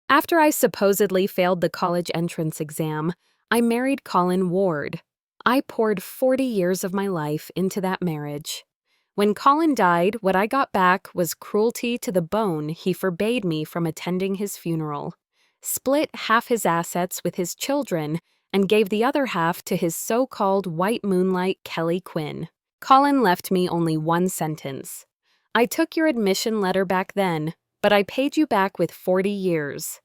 After I supposedly failed the college entrance exam, I married Colin Ward. I poured 40 years of my life into that marriage. When Colin died, what I got back was cruelty to the bone. He forbade me from attending his funeral, split half his assets with his children, and gave the other half to his so-called white moonlight Kelly Quinn. Colin left me only one sentence. I took your admission letter back then, but I paid you back with 40 years.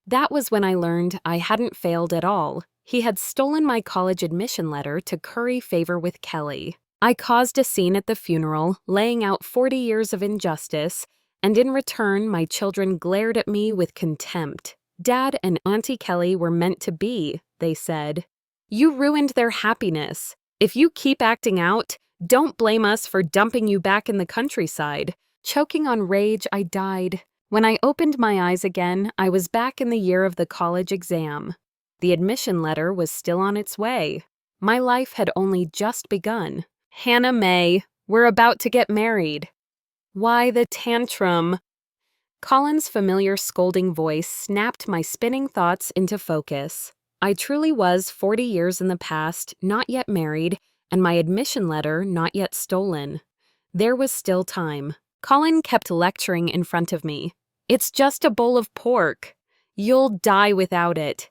That was when I learned I hadn't failed at all. He had stolen my college admission letter to curry favor with Kelly. I caused a scene at the funeral, laying out 40 years of injustice, and in return, my children glared at me with contempt. Dad and Auntie Kelly were meant to be, they said. You ruined their happiness. If you keep acting out, don't blame us for dumping you back in the countryside. Choking on rage, I died. When I opened my eyes again, I was back in the year of the college exam. The admission letter was still on its way. My life had only just begun. Hannah May, we're about to get married. Why the tantrum? Colin's familiar scolding voice snapped my spinning thoughts into focus. I truly was 40 years in the past, not yet married, and my admission letter not yet stolen. There was still time. Colin kept lecturing in front of me. It's just a bowl of pork. You'll die without it.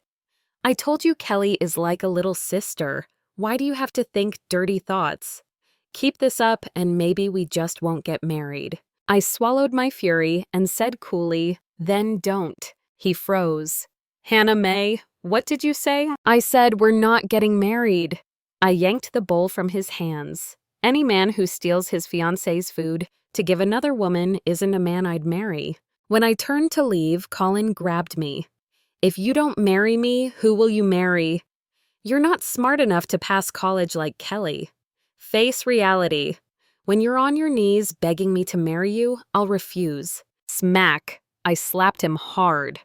I told you Kelly is like a little sister. Why do you have to think dirty thoughts? Keep this up and maybe we just won't get married. I swallowed my fury and said coolly, then don't. He froze. Hannah May, what did you say? I said we're not getting married. I yanked the bowl from his hands. Any man who steals his fiancée's food to give another woman isn't a man I'd marry. When I turned to leave, Colin grabbed me. If you don't marry me, who will you marry? You're not smart enough to pass college like Kelly. Face reality. When you're on your knees begging me to marry you, I'll refuse. Smack. I slapped him hard.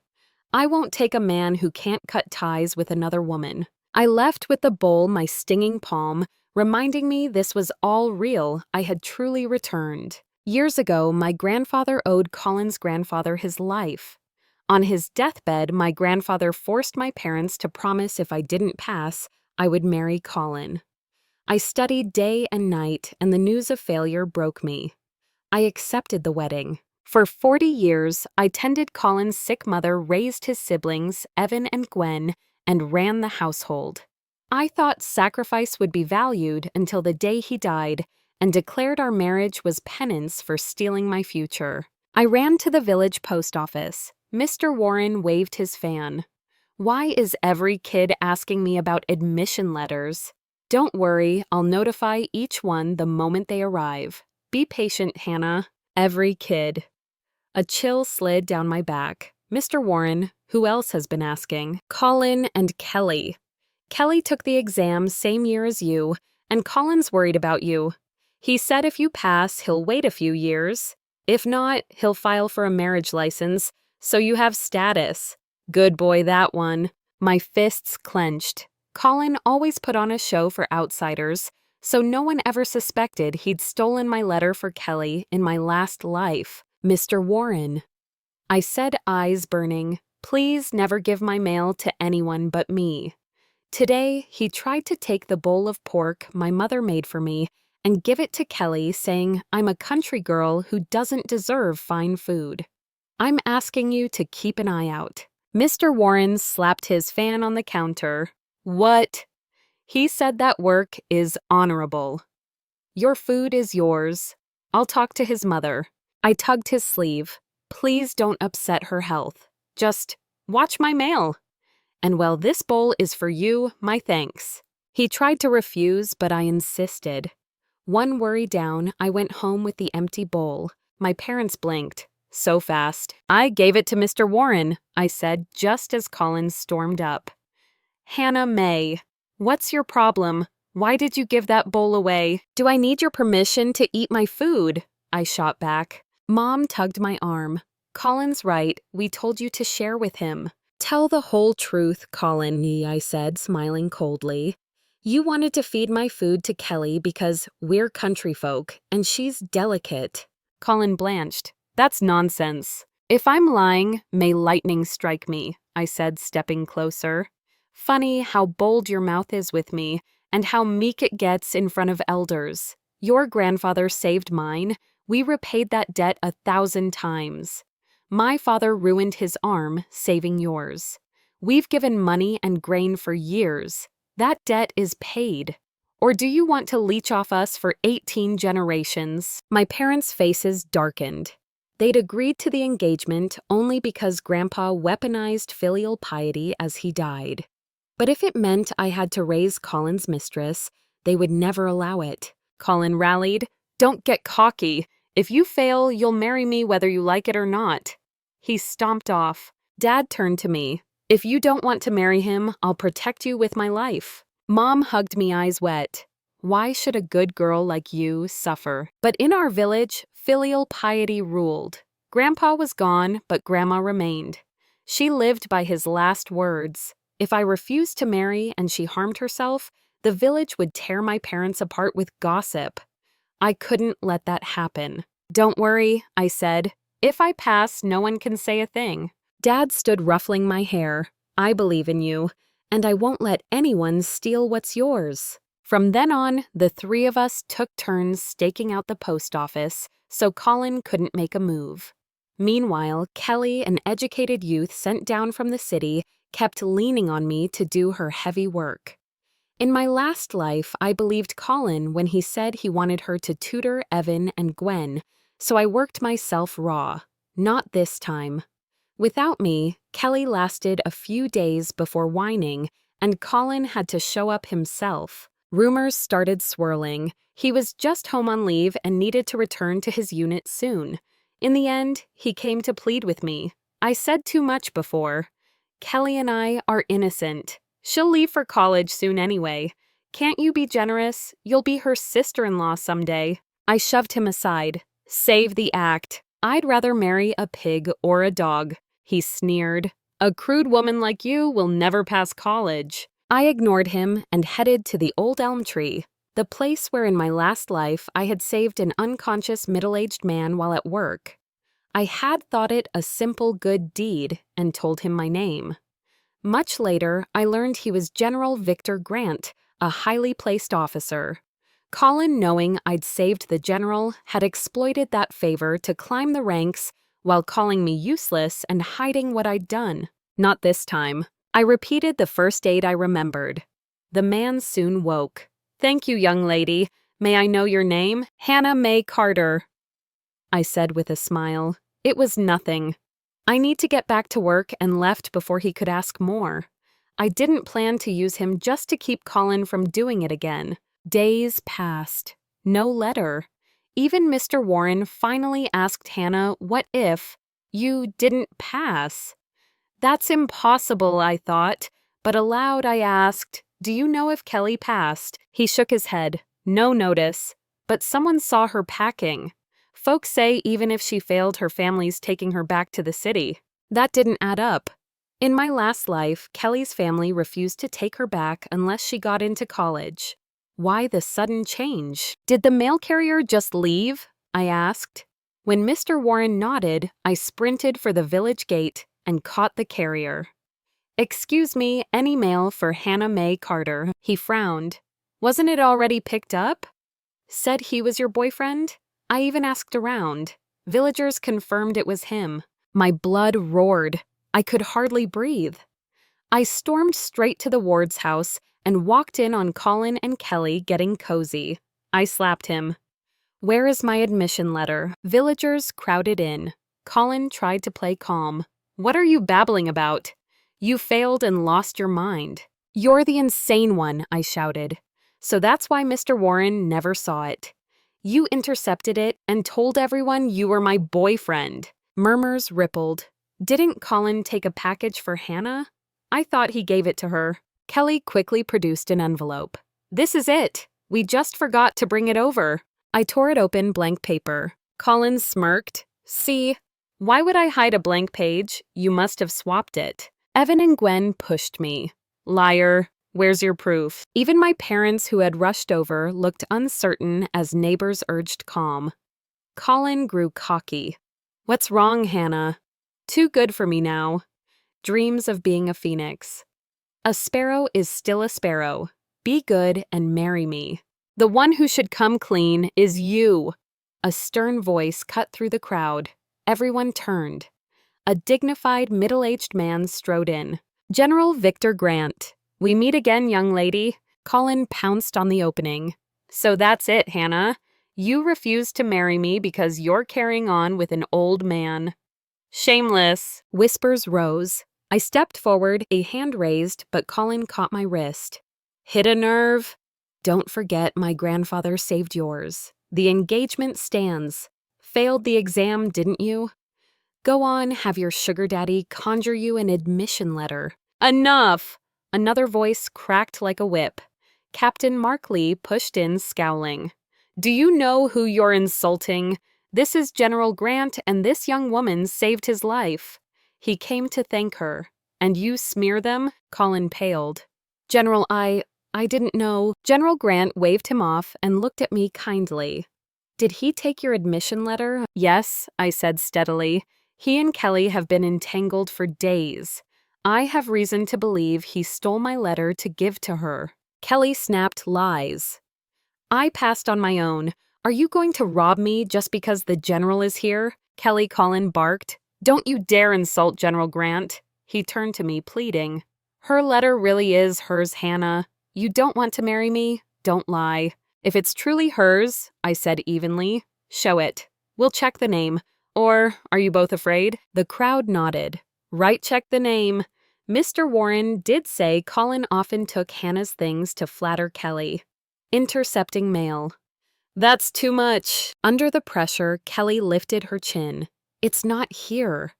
I won't take a man who can't cut ties with another woman. I left with the bowl my stinging palm, reminding me this was all real. I had truly returned. Years ago, my grandfather owed Colin's grandfather his life. On his deathbed, my grandfather forced my parents to promise if I didn't pass, I would marry Colin. I studied day and night, and the news of failure broke me. I accepted the wedding. For 40 years, I tended Colin's sick mother, raised his siblings, Evan and Gwen, and ran the household. I thought sacrifice would be valued until the day he died, and declared our marriage was penance for stealing my future. I ran to the village post office. Mr. Warren waved his fan. Why is every kid asking me about admission letters? Don't worry, I'll notify each one the moment they arrive. Be patient, Hannah. Every kid. A chill slid down my back. Mr. Warren, who else has been asking? Colin and Kelly. Kelly took the exam same year as you, and Colin's worried about you. He said if you pass, he'll wait a few years. If not, he'll file for a marriage license, so you have status. Good boy, that one. My fists clenched. Colin always put on a show for outsiders, so no one ever suspected he'd stolen my letter for Kelly in my last life. Mr. Warren. I said, eyes burning, please never give my mail to anyone but me. Today, he tried to take the bowl of pork my mother made for me and give it to Kelly, saying I'm a country girl who doesn't deserve fine food. I'm asking you to keep an eye out. Mr. Warren slapped his fan on the counter. What? He said that work is honorable. Your food is yours. I'll talk to his mother. I tugged his sleeve. Please don't upset her health. Just watch my mail. And while this bowl is for you, my thanks. He tried to refuse, but I insisted. One worry down, I went home with the empty bowl. My parents blinked. So fast. I gave it to Mr. Warren, I said just as Colin stormed up. Hannah May, what's your problem? Why did you give that bowl away? Do I need your permission to eat my food? I shot back. Mom tugged my arm. Colin's right, we told you to share with him. Tell the whole truth, Colin, I said, smiling coldly. You wanted to feed my food to Kelly because we're country folk, and she's delicate. Colin blanched. That's nonsense. If I'm lying, may lightning strike me, I said, stepping closer. Funny how bold your mouth is with me, and how meek it gets in front of elders. Your grandfather saved mine. We repaid that debt 1,000 times. My father ruined his arm, saving yours. We've given money and grain for years. That debt is paid. Or do you want to leech off us for 18 generations? My parents' faces darkened. They'd agreed to the engagement only because Grandpa weaponized filial piety as he died. But if it meant I had to raise Colin's mistress, they would never allow it. Colin rallied. Don't get cocky. If you fail, you'll marry me whether you like it or not. He stomped off. Dad turned to me. If you don't want to marry him, I'll protect you with my life. Mom hugged me, eyes wet. Why should a good girl like you suffer? But in our village, filial piety ruled. Grandpa was gone, but Grandma remained. She lived by his last words. If I refused to marry and she harmed herself, the village would tear my parents apart with gossip. I couldn't let that happen. Don't worry, I said. If I pass, no one can say a thing. Dad stood ruffling my hair. I believe in you, and I won't let anyone steal what's yours. From then on, the three of us took turns staking out the post office so Colin couldn't make a move. Meanwhile, Kelly, an educated youth sent down from the city, kept leaning on me to do her heavy work. In my last life, I believed Colin when he said he wanted her to tutor Evan and Gwen, so I worked myself raw. Not this time. Without me, Kelly lasted a few days before whining, and Colin had to show up himself. Rumors started swirling. He was just home on leave and needed to return to his unit soon. In the end, he came to plead with me. I said too much before. Kelly and I are innocent. She'll leave for college soon anyway. Can't you be generous? You'll be her sister-in-law someday. I shoved him aside. Save the act. I'd rather marry a pig or a dog. He sneered. A crude woman like you will never pass college. I ignored him and headed to the old elm tree, the place where in my last life I had saved an unconscious middle-aged man while at work. I had thought it a simple good deed and told him my name. Much later, I learned he was General Victor Grant, a highly placed officer. Colin, knowing I'd saved the general, had exploited that favor to climb the ranks while calling me useless and hiding what I'd done. Not this time. I repeated the first aid I remembered. The man soon woke. Thank you, young lady. May I know your name? Hannah May Carter, I said with a smile. It was nothing. I need to get back to work and left before he could ask more. I didn't plan to use him just to keep Colin from doing it again. Days passed. No letter. Even Mr. Warren finally asked Hannah, what if you didn't pass? That's impossible, I thought, but aloud I asked, do you know if Kelly passed? He shook his head. No notice. But someone saw her packing. Folks say even if she failed, her family's taking her back to the city. That didn't add up. In my last life, Kelly's family refused to take her back unless she got into college. Why the sudden change? Did the mail carrier just leave? I asked. When Mr. Warren nodded, I sprinted for the village gate and caught the carrier. Excuse me, any mail for Hannah May Carter? He frowned. Wasn't it already picked up? Said he was your boyfriend? I even asked around. Villagers confirmed it was him. My blood roared. I could hardly breathe. I stormed straight to the Ward's house and walked in on Colin and Kelly getting cozy. I slapped him. Where is my admission letter? Villagers crowded in. Colin tried to play calm. What are you babbling about? You failed and lost your mind. You're the insane one, I shouted. So that's why Mr. Warren never saw it. You intercepted it and told everyone you were my boyfriend. Murmurs rippled. Didn't Colin take a package for Hannah? I thought he gave it to her. Kelly quickly produced an envelope. This is it. We just forgot to bring it over. I tore it open, blank paper. Colin smirked. See? Why would I hide a blank page? You must have swapped it. Evan and Gwen pushed me. Liar. Where's your proof? Even my parents, who had rushed over, looked uncertain as neighbors urged calm. Colin grew cocky. What's wrong, Hannah? Too good for me now. Dreams of being a phoenix. A sparrow is still a sparrow. Be good and marry me. The one who should come clean is you. A stern voice cut through the crowd. Everyone turned. A dignified, middle-aged man strode in. General Victor Grant. We meet again, young lady. Colin pounced on the opening. So that's it, Hannah. You refused to marry me because you're carrying on with an old man. Shameless. Whispers rose. I stepped forward, a hand raised, but Colin caught my wrist. Hit a nerve? Don't forget my grandfather saved yours. The engagement stands. Failed the exam, didn't you? Go on, have your sugar daddy conjure you an admission letter. Enough! Another voice cracked like a whip. Captain Mark Lee pushed in, scowling. Do you know who you're insulting? This is General Grant, and this young woman saved his life. He came to thank her. And you smear them? Colin paled. General, I didn't know. General Grant waved him off and looked at me kindly. Did he take your admission letter? Yes, I said steadily. He and Kelly have been entangled for days. I have reason to believe he stole my letter to give to her. Kelly snapped lies. I passed on my own. Are you going to rob me just because the general is here? Colin barked. Don't you dare insult General Grant. He turned to me, pleading. Her letter really is hers, Hannah. You don't want to marry me? Don't lie. If it's truly hers, I said evenly, show it. We'll check the name. Or, are you both afraid? The crowd nodded. Right, check the name. Mr. Warren did say Colin often took Hannah's things to flatter Kelly. Intercepting mail. That's too much. Under the pressure, Kelly lifted her chin. It's not here.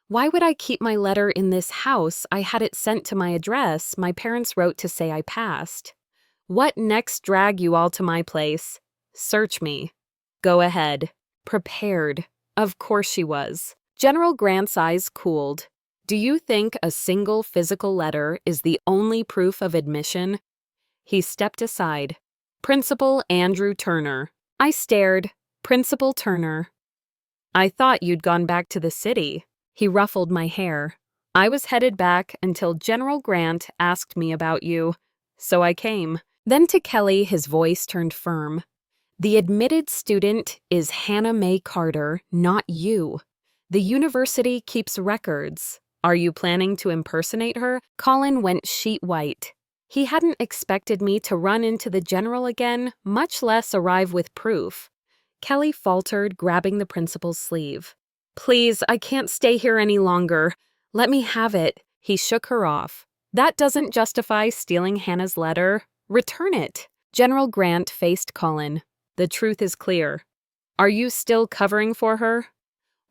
Why would I keep my letter in this house? I had it sent to my address my parents wrote to say I passed. What next drag you all to my place? Search me. Go ahead. Prepared. Of course she was. General Grant's eyes cooled. Do you think a single physical letter is the only proof of admission? He stepped aside. Principal Andrew Turner. I stared. Principal Turner. I thought you'd gone back to the city. He ruffled my hair. I was headed back until General Grant asked me about you. So I came. Then to Kelly, his voice turned firm. The admitted student is Hannah Mae Carter, not you. The university keeps records. Are you planning to impersonate her? Colin went sheet white. He hadn't expected me to run into the general again, much less arrive with proof. Kelly faltered, grabbing the principal's sleeve. Please, I can't stay here any longer. Let me have it. He shook her off. That doesn't justify stealing Hannah's letter. Return it. General Grant faced Colin. The truth is clear. Are you still covering for her?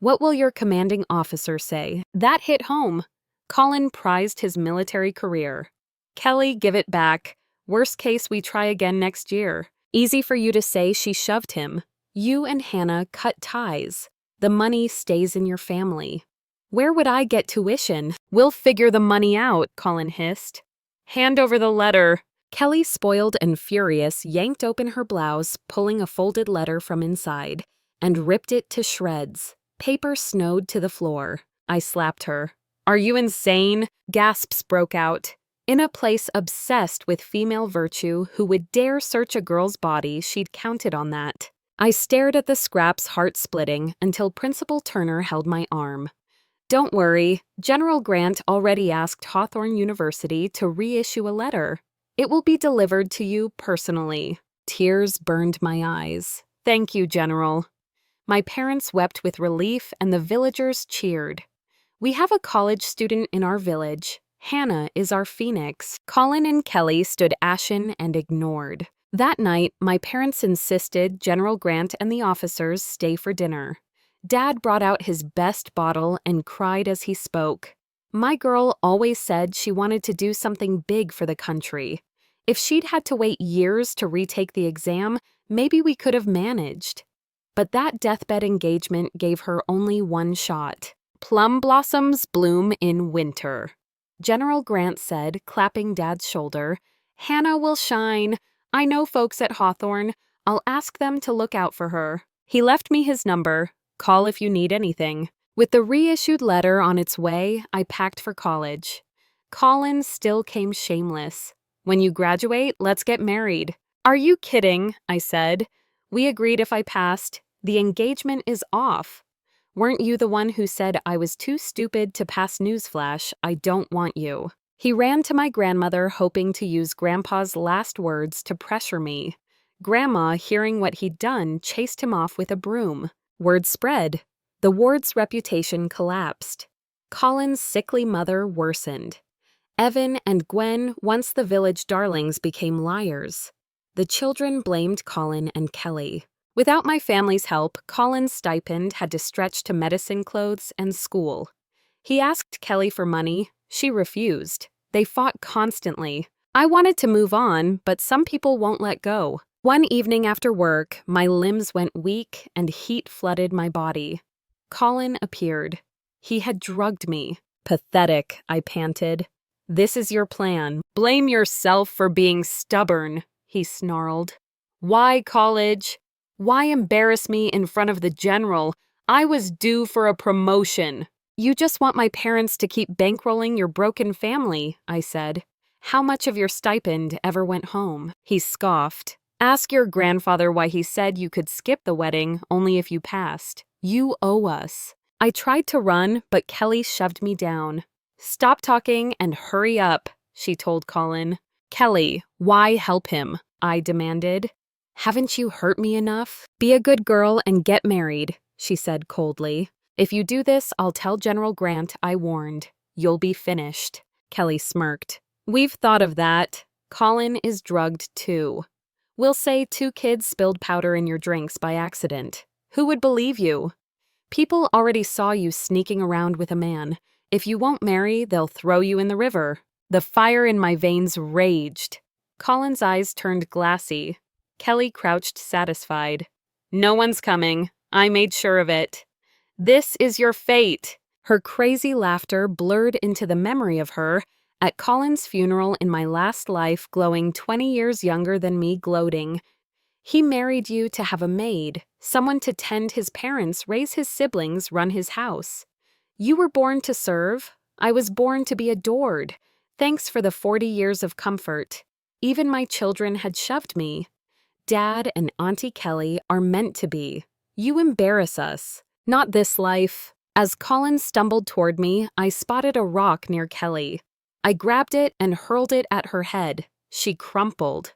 What will your commanding officer say? That hit home. Colin prized his military career. Kelly, give it back. Worst case, we try again next year. Easy for you to say she shoved him. You and Hannah cut ties. The money stays in your family. Where would I get tuition? We'll figure the money out, Colin hissed. Hand over the letter. Kelly, spoiled and furious, yanked open her blouse, pulling a folded letter from inside, and ripped it to shreds. Paper snowed to the floor. I slapped her. Are you insane? Gasps broke out. In a place obsessed with female virtue, who would dare search a girl's body, she'd counted on that. I stared at the scraps, heart-splitting, until Principal Turner held my arm. Don't worry, General Grant already asked Hawthorne University to reissue a letter. It will be delivered to you personally. Tears burned my eyes. Thank you, General. My parents wept with relief and the villagers cheered. We have a college student in our village. Hannah is our phoenix. Colin and Kelly stood ashen and ignored. That night, my parents insisted General Grant and the officers stay for dinner. Dad brought out his best bottle and cried as he spoke. My girl always said she wanted to do something big for the country. If she'd had to wait years to retake the exam, maybe we could have managed. But that deathbed engagement gave her only one shot. Plum blossoms bloom in winter. General Grant said, clapping Dad's shoulder, Hannah will shine. I know folks at Hawthorne. I'll ask them to look out for her. He left me his number. Call if you need anything. With the reissued letter on its way, I packed for college. Colin still came shameless. "When you graduate, let's get married." "Are you kidding?" I said. "We agreed if I passed. The engagement is off." "Weren't you the one who said I was too stupid to pass newsflash? I don't want you." He ran to my grandmother, hoping to use Grandpa's last words to pressure me. Grandma, hearing what he'd done, chased him off with a broom. Word spread. The Ward's reputation collapsed. Colin's sickly mother worsened. Evan and Gwen, once the village darlings, became liars. The children blamed Colin and Kelly. Without my family's help, Colin's stipend had to stretch to medicine clothes and school. He asked Kelly for money. She refused. They fought constantly. I wanted to move on, but some people won't let go. One evening after work, my limbs went weak and heat flooded my body. Colin appeared. He had drugged me. "Pathetic," I panted. "This is your plan. Blame yourself for being stubborn," he snarled. "Why college? Why embarrass me in front of the general? I was due for a promotion." "You just want my parents to keep bankrolling your broken family," I said. "How much of your stipend ever went home?" He scoffed. "Ask your grandfather why he said you could skip the wedding only if you passed. You owe us." I tried to run, but Kelly shoved me down. "Stop talking and hurry up," she told Colin. "Kelly, why help him?" I demanded. "Haven't you hurt me enough? Be a good girl and get married," she said coldly. "If you do this, I'll tell General Grant I warned. You'll be finished." Kelly smirked. "We've thought of that. Colin is drugged too. We'll say 2 kids spilled powder in your drinks by accident. Who would believe you? People already saw you sneaking around with a man. If you won't marry, they'll throw you in the river." The fire in my veins raged. Colin's eyes turned glassy. Kelly crouched satisfied. "No one's coming. I made sure of it." "This is your fate." Her crazy laughter blurred into the memory of her at Colin's funeral in my last life, glowing 20 years younger than me, gloating. "He married you to have a maid, someone to tend his parents, raise his siblings, run his house. You were born to serve. I was born to be adored. Thanks for the 40 years of comfort. Even my children had shoved me. Dad and Auntie Kelly are meant to be. You embarrass us. Not this life." As Colin stumbled toward me, I spotted a rock near Kelly. I grabbed it and hurled it at her head. She crumpled.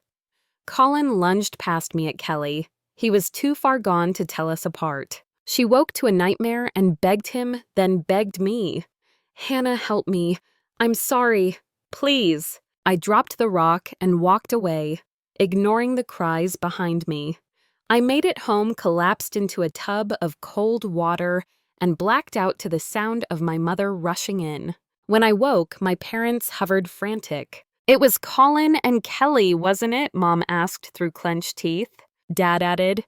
Colin lunged past me at Kelly. He was too far gone to tell us apart. She woke to a nightmare and begged him, then begged me. "Hannah, help me. I'm sorry. Please." I dropped the rock and walked away, ignoring the cries behind me. I made it home, collapsed into a tub of cold water, and blacked out to the sound of my mother rushing in. When I woke, my parents hovered frantic. "It was Colin and Kelly, wasn't it?" Mom asked through clenched teeth. Dad added,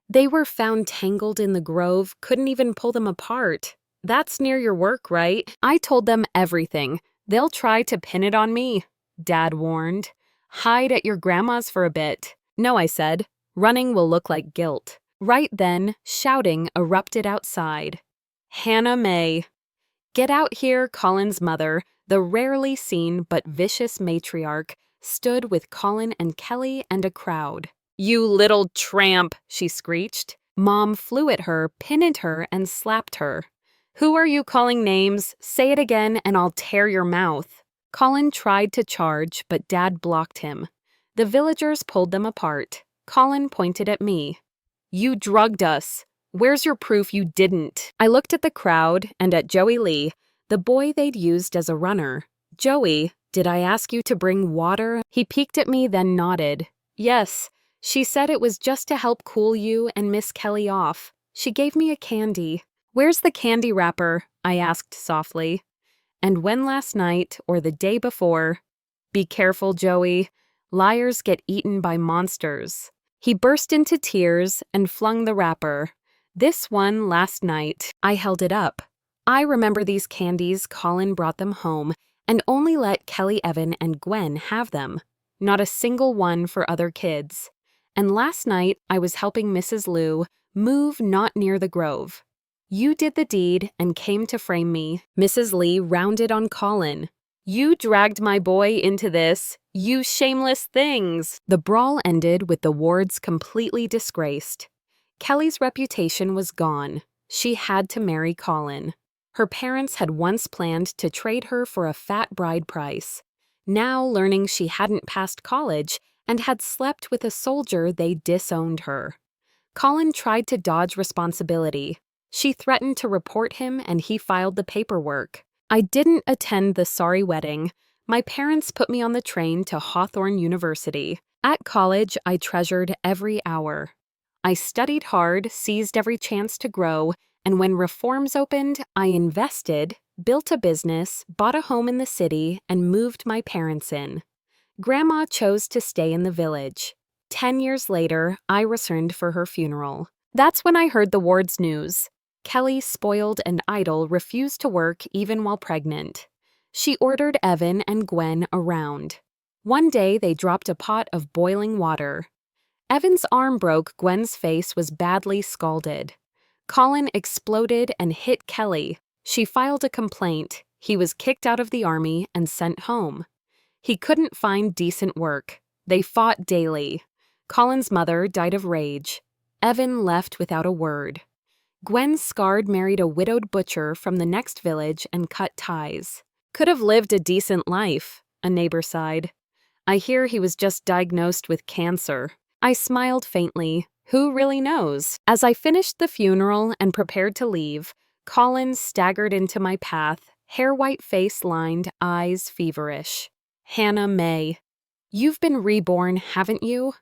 "They were found tangled in the grove, couldn't even pull them apart. That's near your work, right?" I told them everything. "They'll try to pin it on me," Dad warned. "Hide at your grandma's for a bit." "No," I said. "Running will look like guilt." Right then, shouting erupted outside. "Hannah May." "Get out here," Colin's mother, the rarely seen but vicious matriarch, stood with Colin and Kelly and a crowd. "You little tramp," she screeched. Mom flew at her, pinned her, and slapped her. "Who are you calling names? Say it again and I'll tear your mouth." Colin tried to charge, but Dad blocked him. The villagers pulled them apart. Colin pointed at me. "You drugged us. Where's your proof you didn't?" I looked at the crowd and at Joey Lee, the boy they'd used as a runner. "Joey, did I ask you to bring water?" He peeked at me, then nodded. "Yes. She said it was just to help cool you and Miss Kelly off. She gave me a candy." "Where's the candy wrapper?" I asked softly. "And when last night or the day before?" "Be careful, Joey. Liars get eaten by monsters." He burst into tears and flung the wrapper. "This one last night." I held it up. "I remember these candies. Colin brought them home and only let Kelly, Evan, and Gwen have them. Not a single one for other kids. And last night I was helping Mrs. Lou move not near the grove. You did the deed and came to frame me. Mrs. Lee rounded on Colin. You dragged my boy into this, you shameless things. The brawl ended with the Wards completely disgraced. Kelly's reputation was gone. She had to marry Colin. Her parents had once planned to trade her for a fat bride price. Now, learning she hadn't passed college and had slept with a soldier, they disowned her. Colin tried to dodge responsibility. She threatened to report him and he filed the paperwork. I didn't attend the sorry wedding. My parents put me on the train to Hawthorne University. At college, I treasured every hour. I studied hard, seized every chance to grow, and when reforms opened, I invested, built a business, bought a home in the city, and moved my parents in. Grandma chose to stay in the village. 10 years later, I returned for her funeral. That's when I heard the Ward's news. Kelly, spoiled and idle, refused to work even while pregnant. She ordered Evan and Gwen around. One day, they dropped a pot of boiling water. Evan's arm broke, Gwen's face was badly scalded. Colin exploded and hit Kelly. She filed a complaint. He was kicked out of the army and sent home. He couldn't find decent work. They fought daily. Colin's mother died of rage. Evan left without a word. Gwen scarred married a widowed butcher from the next village and cut ties. Could have lived a decent life, a neighbor sighed. I hear he was just diagnosed with cancer. I smiled faintly. Who really knows? As I finished the funeral and prepared to leave, Colin staggered into my path, hair white face lined, eyes feverish. Hannah May. You've been reborn, haven't you?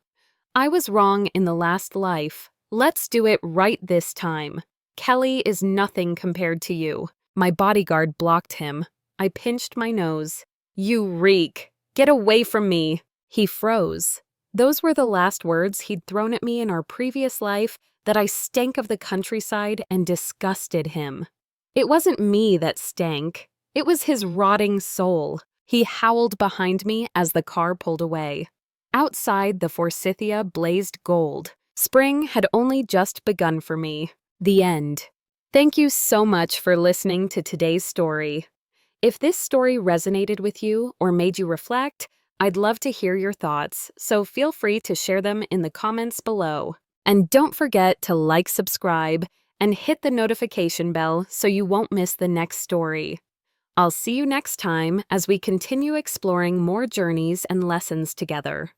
I was wrong in the last life. Let's do it right this time. Kelly is nothing compared to you. My bodyguard blocked him. I pinched my nose. You reek. Get away from me. He froze. Those were the last words he'd thrown at me in our previous life, that I stank of the countryside and disgusted him. It wasn't me that stank. It was his rotting soul. He howled behind me as the car pulled away. Outside, the forsythia blazed gold. Spring had only just begun for me. The end. Thank you so much for listening to today's story. If this story resonated with you or made you reflect, I'd love to hear your thoughts, so feel free to share them in the comments below. And don't forget to like, subscribe, and hit the notification bell so you won't miss the next story. I'll see you next time as we continue exploring more journeys and lessons together.